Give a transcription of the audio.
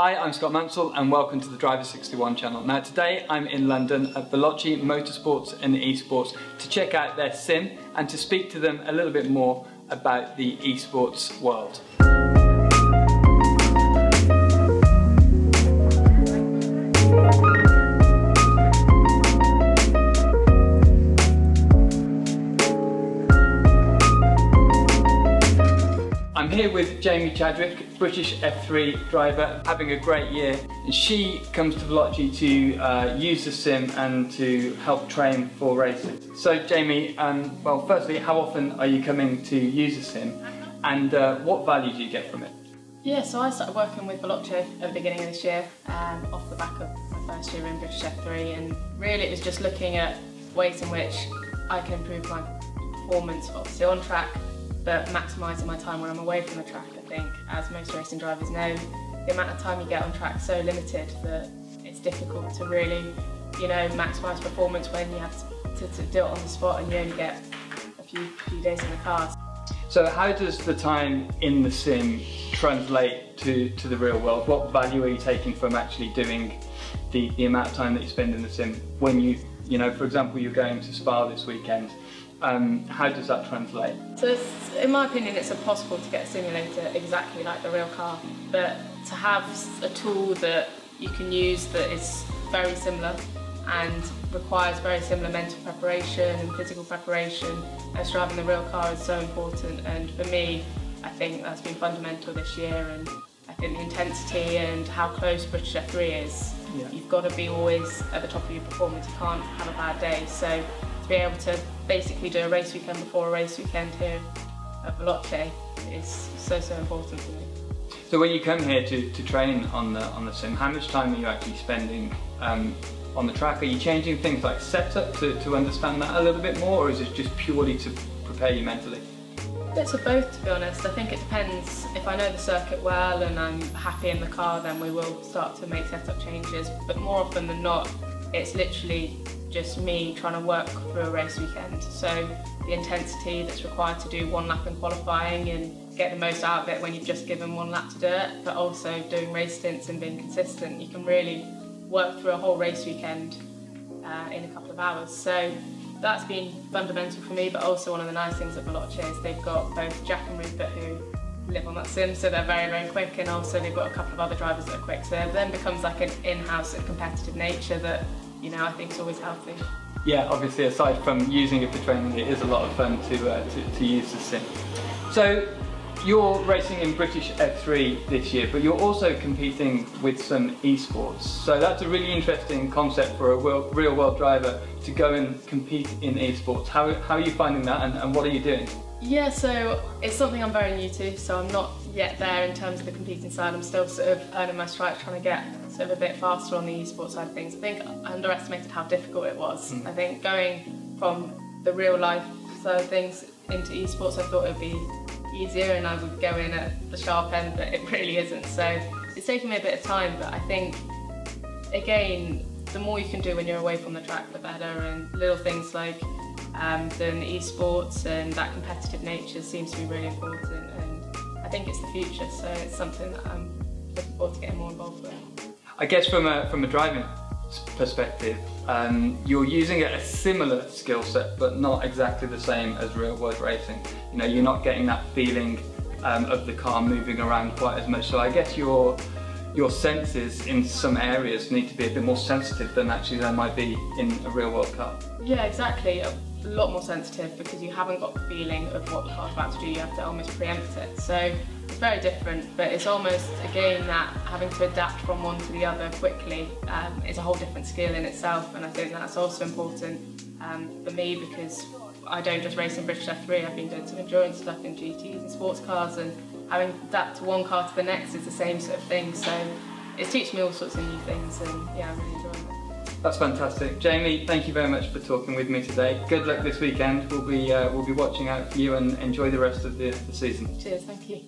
Hi, I'm Scott Mansell and welcome to the Driver 61 channel. Now today I'm in London at Veloce Motorsports and eSports to check out their sim and to speak to them a little bit more about the eSports world. I'm here with Jamie Chadwick, British F3 driver, having a great year. She comes to Veloce to use the sim and to help train for races. So Jamie, well firstly, how often are you coming to use the sim and what value do you get from it? Yeah, so I started working with Veloce at the beginning of this year, off the back of my first year in British F3, and really it was just looking at ways in which I can improve my performance, obviously on track, but maximising my time when I'm away from the track. I think, as most racing drivers know, the amount of time you get on track is so limited that it's difficult to really, maximise performance when you have to do it on the spot and you only get a few days in the car. So how does the time in the sim translate to the real world? What value are you taking from actually doing the amount of time that you spend in the sim when for example, you're going to Spa this weekend? How does that translate? So in my opinion, it's impossible to get a simulator exactly like the real car, but to have a tool that you can use that is very similar and requires very similar mental preparation and physical preparation as driving the real car is so important. And for me, I think that's been fundamental this year, and I think the intensity and how close British F3 is, you've got to be always at the top of your performance, you can't have a bad day. So to be able to basically do a race weekend before a race weekend here at Veloce is so important for me. So when you come here to train on the sim, how much time are you actually spending on the track? Are you changing things like setup to understand that a little bit more, or is it just purely to prepare you mentally? Bits of both, to be honest. I think it depends. If I know the circuit well and I'm happy in the car, then we will start to make setup changes, but more often than not it's literally just me trying to work through a race weekend. So the intensity that's required to do one lap in qualifying and get the most out of it when you've just given one lap to do it, but also doing race stints and being consistent, you can really work through a whole race weekend in a couple of hours. So that's been fundamental for me, but also one of the nice things at Veloce is they've got both Jack and Rupert who live on that sim, so they're very, very quick, and also they've got a couple of other drivers that are quick, so it then becomes like an in-house competitive nature that I think is always healthy. Yeah, obviously aside from using it for training, it is a lot of fun to use the sim. So you're racing in British F3 this year, but you're also competing with some eSports. So that's a really interesting concept for a real world driver to go and compete in eSports. How are you finding that, and what are you doing? Yeah, so it's something I'm very new to, so I'm not yet there in terms of the competing side. I'm still sort of earning my stripes, trying to get sort of a bit faster on the eSports side of things. I think I underestimated how difficult it was. I think going from the real life side of things into eSports, I thought it would be easier and I would go in at the sharp end, but it really isn't. So it's taken me a bit of time, but I think, again, the more you can do when you're away from the track, the better, and little things like doing the eSports and that competitive nature seems to be really important, and I think it's the future, so it's something that I'm looking forward to getting more involved with. I guess from a driving perspective, you're using a similar skill set but not exactly the same as real world racing. You're not getting that feeling of the car moving around quite as much, so I guess your senses in some areas need to be a bit more sensitive than actually there might be in a real world car. Yeah, exactly. A lot more sensitive because you haven't got the feeling of what the car's about to do, you have to almost preempt it. So it's very different, but it's almost, again, that having to adapt from one to the other quickly is a whole different skill in itself, and I think that's also important for me because I don't just race in British F3, I've been doing some endurance stuff in GTs and sports cars, and having to adapt to one car to the next is the same sort of thing, so it's teaching me all sorts of new things, and yeah, I'm really enjoying it. That's fantastic. Jamie, thank you very much for talking with me today. Good luck this weekend. We'll be watching out for you, and enjoy the rest of the season. Cheers, thank you.